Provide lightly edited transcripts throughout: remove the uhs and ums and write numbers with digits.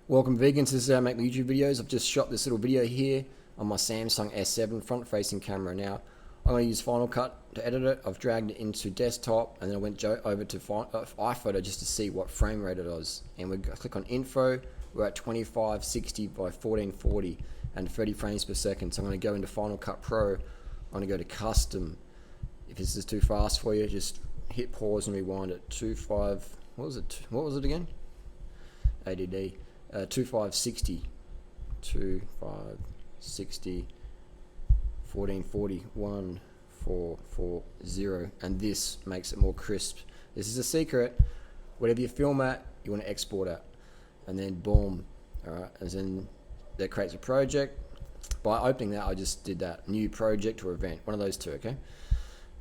Welcome vegans, this is how I make my YouTube videos. I've just shot this little video here on my Samsung S7 front facing camera. Now I'm going to use Final Cut to edit it. I've dragged it into desktop and then I went over to iPhoto just to see what frame rate it was. And we click on info, we're at 2560 by 1440 and 30 frames per second. So I'm going to go into Final Cut Pro, I'm going to go to custom. If this is too fast for you, just hit pause and rewind it. What was it again? ADD. 2560, 1440, 1440, and this makes it more crisp. This is a secret. Whatever you film at, you want to export at, and then boom. Alright, and then that creates a project. By opening that, I just did that. New project or event, one of those two, okay?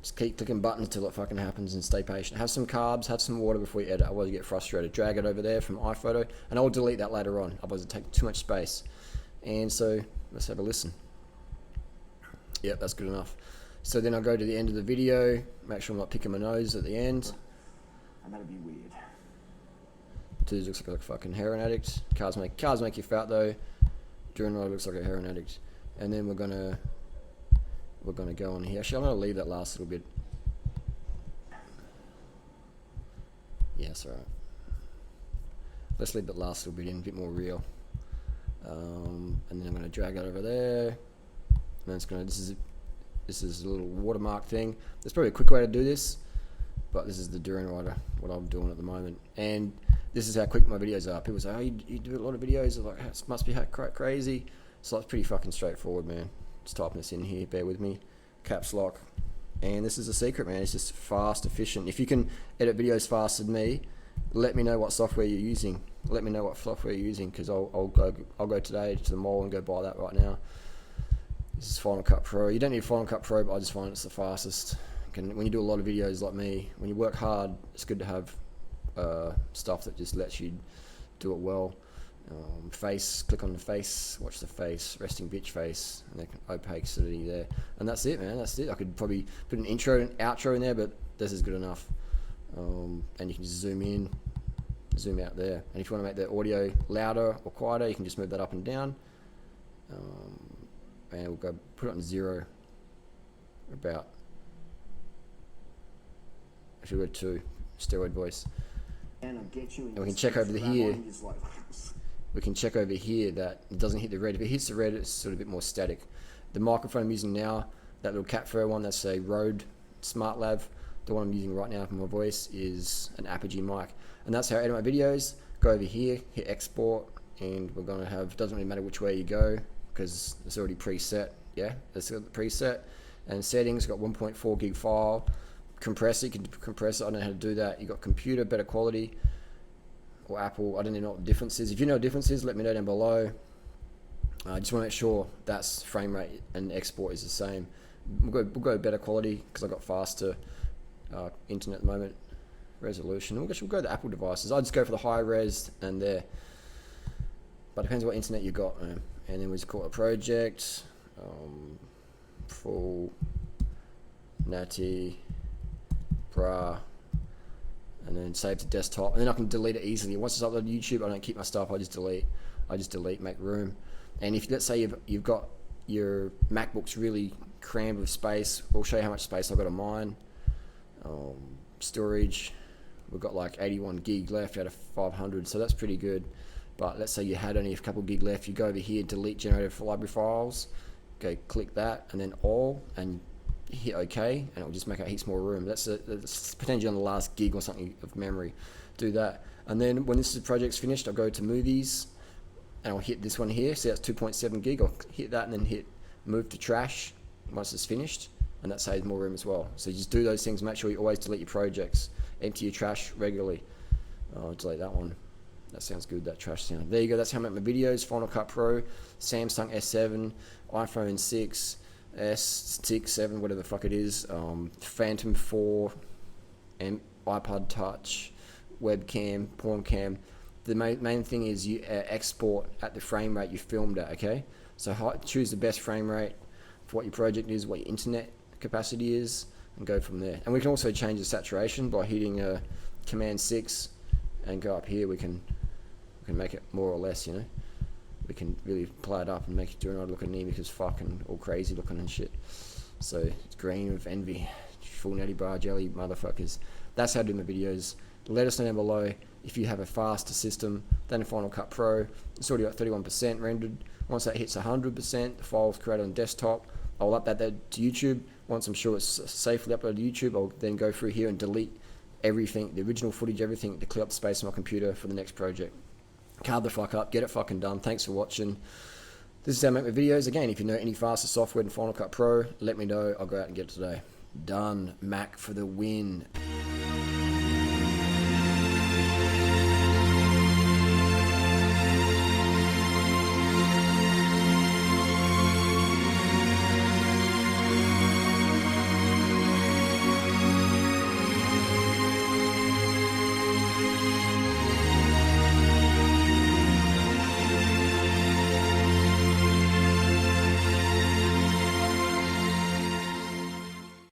Just keep clicking buttons until it fucking happens and stay patient. Have some carbs, have some water before you edit, otherwise you get frustrated. Drag it over there from iPhoto, and I'll delete that later on, otherwise it'll take too much space. And so, let's have a listen. Yep, that's good enough. So then I'll go to the end of the video, make sure I'm not picking my nose at the end. And that'd be weird. Dude looks like a fucking heroin addict. Cars make you fat though. Duran looks like a heroin addict. And then we're gonna go on here. Actually, I'm gonna leave that last little bit. Yes, alright. Let's leave that last little bit in, a bit more real. And then I'm gonna drag it over there. And then it's gonna. This is a little watermark thing. There's probably a quick way to do this, but this is the Duran Rider, what I'm doing at the moment. And this is how quick my videos are. People say, "Oh, you do a lot of videos." I'm like, it must be crazy. So it's pretty fucking straightforward, man. Just typing this in here, bear with me, caps lock, and this is a secret, man. It's just fast, efficient. If you can edit videos faster than me, let me know what software you're using. Let me know what software you're using, because I'll go today to the mall and go buy that right now. This is Final Cut Pro. You don't need Final Cut Pro, but I just find it's the fastest. When you do a lot of videos like me, when you work hard, it's good to have stuff that just lets you do it well. Face, click on the face, watch the face, resting bitch face, and then opacity there, and that's it, man. That's it. I could probably put an intro and outro in there, but this is good enough. And you can just zoom in, zoom out there, and if you want to make the audio louder or quieter, you can just move that up and down. And we'll go put it on 0. About, if we go to steroid voice, and we can check over here. We can check over here that it doesn't hit the red. If it hits the red, it's sort of a bit more static. The microphone I'm using now, that little cat fur one, that's a Rode Smart Lav. The one I'm using right now for my voice is an Apogee mic. And that's how I edit my videos. Go over here, hit export, and we're going to have, doesn't really matter which way you go, because it's already preset. Yeah, it's got the preset. And settings, got 1.4 gig file. Compress it, you can compress it. I don't know how to do that. You got computer, better quality. Or Apple, I don't even know what the difference is. If you know what the difference is, let me know down below. I just want to make sure that's frame rate and export is the same. We'll go better quality because I've got faster internet at the moment. Resolution. We'll go to the Apple devices. I'll just go for the high res and there. But it depends what internet you got, man. And then we just call it a project. Full natty bra. And then save to desktop, and then I can delete it easily. Once it's uploaded to YouTube, I don't keep my stuff. I just delete, make room. And if let's say you've got your MacBook's really crammed with space, we'll show you how much space I've got on mine. Storage, we've got like 81 gig left out of 500, so that's pretty good. But let's say you had only a couple gig left, you go over here, delete generated library files, go click that, and then all, and hit OK, and it'll just make it heaps more room. That's potentially on the last gig or something of memory. Do that, and then when this project's finished, I'll go to movies, and I'll hit this one here. See, that's 2.7 gig. I'll hit that, and then hit move to trash once it's finished, and that saves more room as well. So you just do those things. Make sure you always delete your projects. Empty your trash regularly. I'll delete that one. That sounds good, that trash sound. There you go. That's how I make my videos. Final Cut Pro, Samsung S7, iPhone 6. S6, 7, whatever the fuck it is, Phantom 4, and iPod Touch, webcam, porn cam. The main thing is you export at the frame rate you filmed at, okay? So choose the best frame rate for what your project is, what your internet capacity is, and go from there. And we can also change the saturation by hitting Command 6 and go up here. We can We can make it more or less, you know. We can really play it up and make it do not look anemic as fucking all crazy looking and shit. So it's green with envy. Full natty bar jelly motherfuckers. That's how I do my videos. Let us know down below if you have a faster system than Final Cut Pro. It's already got 31% rendered. Once that hits 100%, the file's created on desktop. I'll upload that to YouTube. Once I'm sure it's safely uploaded to YouTube, I'll then go through here and delete everything, the original footage, everything, to clear up the space on my computer for the next project. Carb the fuck up, get it fucking done. Thanks for watching. This is how I make my videos. Again, if you know any faster software than Final Cut Pro, let me know. I'll go out and get it today. Done. Mac for the win.